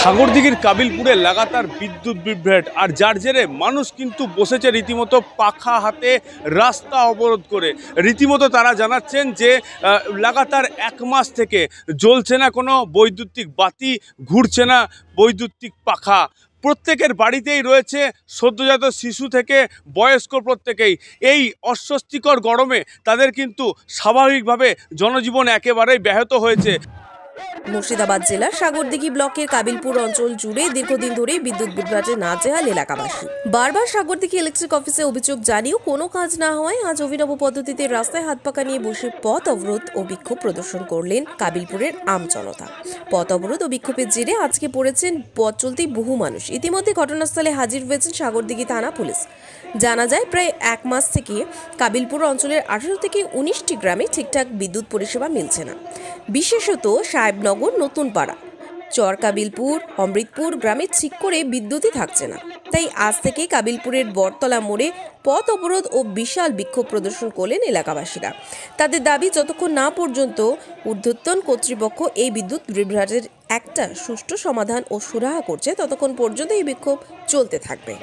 সাগরদিঘির কাবিলপুরে লাগাতার বিদ্যুৎ বিভ্রাট, আর যার জেরে মানুষ কিন্তু বসেছে রীতিমতো পাখা হাতে রাস্তা অবরোধ করে। রীতিমতো তারা জানাচ্ছেন যে লাগাতার 1 মাস থেকে জ্বলছে না কোনো বৈদ্যুতিক বাতি, ঘুরছে না বৈদ্যুতিক পাখা। প্রত্যেকের বাড়িতেই রয়েছে সদ্যজাত শিশু থেকে বয়স্ক প্রত্যেকেই। এই অস্বস্তিকর গরমে তাদের কিন্তু স্বাভাবিকভাবে জনজীবন একেবারেই ব্যাহত হয়েছে। মুর্শিদাবাদ জেলার সাগরদিঘি ব্লকের কাবিলপুর অঞ্চল জুড়ে দীর্ঘদিন ধরেই বিদ্যুৎ বিভ্রাটে নাজেহাল এলাকাবাসী। বারবার সাগরদিঘি ইলেকট্রিক অফিসে অভিযোগ জানিয়েও কোনো কাজ না হওয়ায় আজ অভিনব পদ্ধতিতে রাস্তায় হাত পাকা নিয়ে বসে পথ অবরোধ ও বিক্ষোভ প্রদর্শন করলেন কাবিলপুরের আমজনতা। পথ অবরোধ ও বিক্ষোভের জেরে আজকে পড়েছেন পথ চলতি বহু মানুষ। ইতিমধ্যে ঘটনাস্থলে হাজির হয়েছেন সাগরদিঘি থানা পুলিশ। জানা যায় প্রায় 1 মাস থেকে কাবিলপুর অঞ্চলের 18 থেকে 19টি গ্রামে ঠিকঠাক বিদ্যুৎ পরিষেবা মিলছে না। বিশেষত সাহেবনগর, নতুন পাড়া, চর কাবিলপুর, অমৃতপুর গ্রামে ঠিক করে বিদ্যুৎই থাকছে না। তাই আজ থেকে কাবিলপুরের বটতলা মোড়ে পথ অবরোধ ও বিশাল বিক্ষোভ প্রদর্শন করলেন এলাকাবাসীরা। তাদের দাবি, যতক্ষণ না পর্যন্ত ঊর্ধ্বতন কর্তৃপক্ষ এই বিদ্যুৎ বিভ্রাটের একটা সুষ্ঠু সমাধান ও সুরাহা করছে, ততক্ষণ পর্যন্ত এই বিক্ষোভ চলতে থাকবে।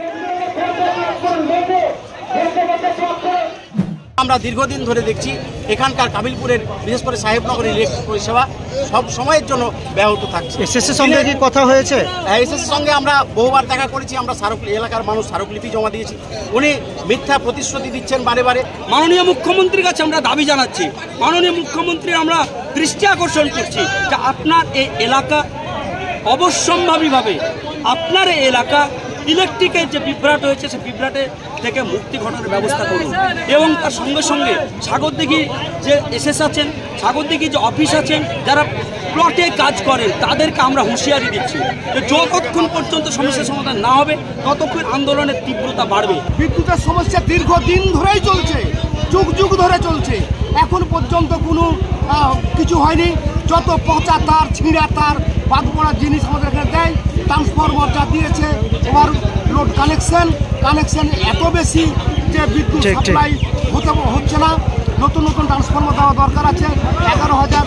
আমরা দীর্ঘদিন ধরে দেখছি এখানকার কাবিলপুরের বিশেষ করে সাহেবনগরের ইলেকট্রিক পরিষেবা সব সময়ের জন্য ব্যাহত থাকছে। এসএসসির সঙ্গে কি কথা হয়েছে? এসএসসির সঙ্গে আমরা বহুবার দেখা করেছি। আমরা এলাকার মানুষ স্মারকলিপি জমা দিয়েছি। উনি মিথ্যা প্রতিশ্রুতি দিচ্ছেন বারে বারে। মাননীয় মুখ্যমন্ত্রীর কাছে আমরা দাবি জানাচ্ছি, মাননীয় মুখ্যমন্ত্রী আমরা দৃষ্টি আকর্ষণ করছি যে আপনার এই এলাকা অবশ্যম্ভাবীভাবে আপনার এই এলাকা ইলেকট্রিকের যে বিভ্রাট হয়েছে সে বিভ্রাটের থেকে মুক্তি ঘটানোর ব্যবস্থা করুন। এবং তার সঙ্গে সঙ্গে সাগরদিঘি যে এসএস আছেন, সাগরদিঘি যে অফিস আছেন, যারা প্লটে কাজ করেন তাদেরকে আমরা হুঁশিয়ারি দিচ্ছি যে যতক্ষণ পর্যন্ত সমস্যার সমাধান না হবে ততক্ষণ আন্দোলনের তীব্রতা বাড়বে। বিদ্যুতের সমস্যা দীর্ঘদিন ধরেই চলছে, যুগ যুগ ধরে চলছে। এখন পর্যন্ত কোনো কিছু হয়নি। যত পচা তার, ছিঁড়া তার, বাদ পড়া জিনিস আমাদের এখানে দেয়। ট্রান্সফরমার যা দিয়েছে, ওভারলোড কানেকশন এত বেশি যে বিদ্যুৎ সাপ্লাই হচ্ছে না। নতুন নতুন ট্রান্সফরমার দেওয়া দরকার আছে, 11,000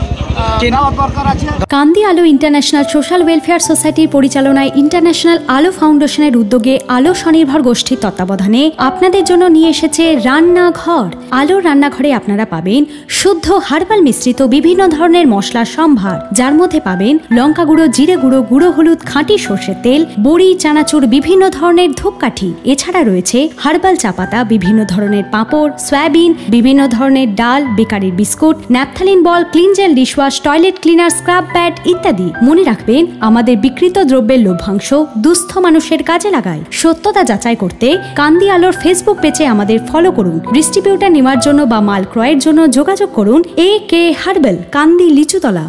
দেওয়া দরকার আছে। কান্দি আলো ইন্টারন্যাশনাল সোশ্যাল ওয়েলফেয়ার সোসাইটির পরিচালনায় ইন্টারন্যাশনাল আলো ফাউন্ডেশনের উদ্যোগে আলো স্বনির্ভর গোষ্ঠীর তত্ত্বাবধানে আপনাদের জন্য নিয়ে এসেছে রান্নাঘর। আলো রান্নাঘরে আপনারা পাবেন শুদ্ধ হার্বাল মিশ্রিত বিভিন্ন ধরনের মশলার সম্ভার, যার মধ্যে পাবেন লঙ্কা গুঁড়ো, জিরে গুঁড়ো, গুঁড়ো হলুদ, খাঁটি সর্ষের তেল, বড়ি, চানাচুর, বিভিন্ন ধরনের ধূপকাঠি। এছাড়া রয়েছে হার্বাল চা পাতা, বিভিন্ন ধরনের পাঁপড়, সয়াবিন, বিভিন্ন ধরনের ডাল, বেকারির biscuit, naphthalene ball, clean gel, dishwash, toilet cleaner, scrub pad ইত্যাদি। মনে রাখবেন, আমাদের বিকৃত দ্রব্যের লভ্যাংশ দুস্থ মানুষের কাজে লাগায়। সত্যতা যাচাই করতে কান্দি আলোর ফেসবুক পেজে আমাদের ফলো করুন। ডিস্ট্রিবিউটার নেওয়ার জন্য বা মাল ক্রয়ের জন্য যোগাযোগ করুন AK হার্বাল, কান্দি লিচুতলা।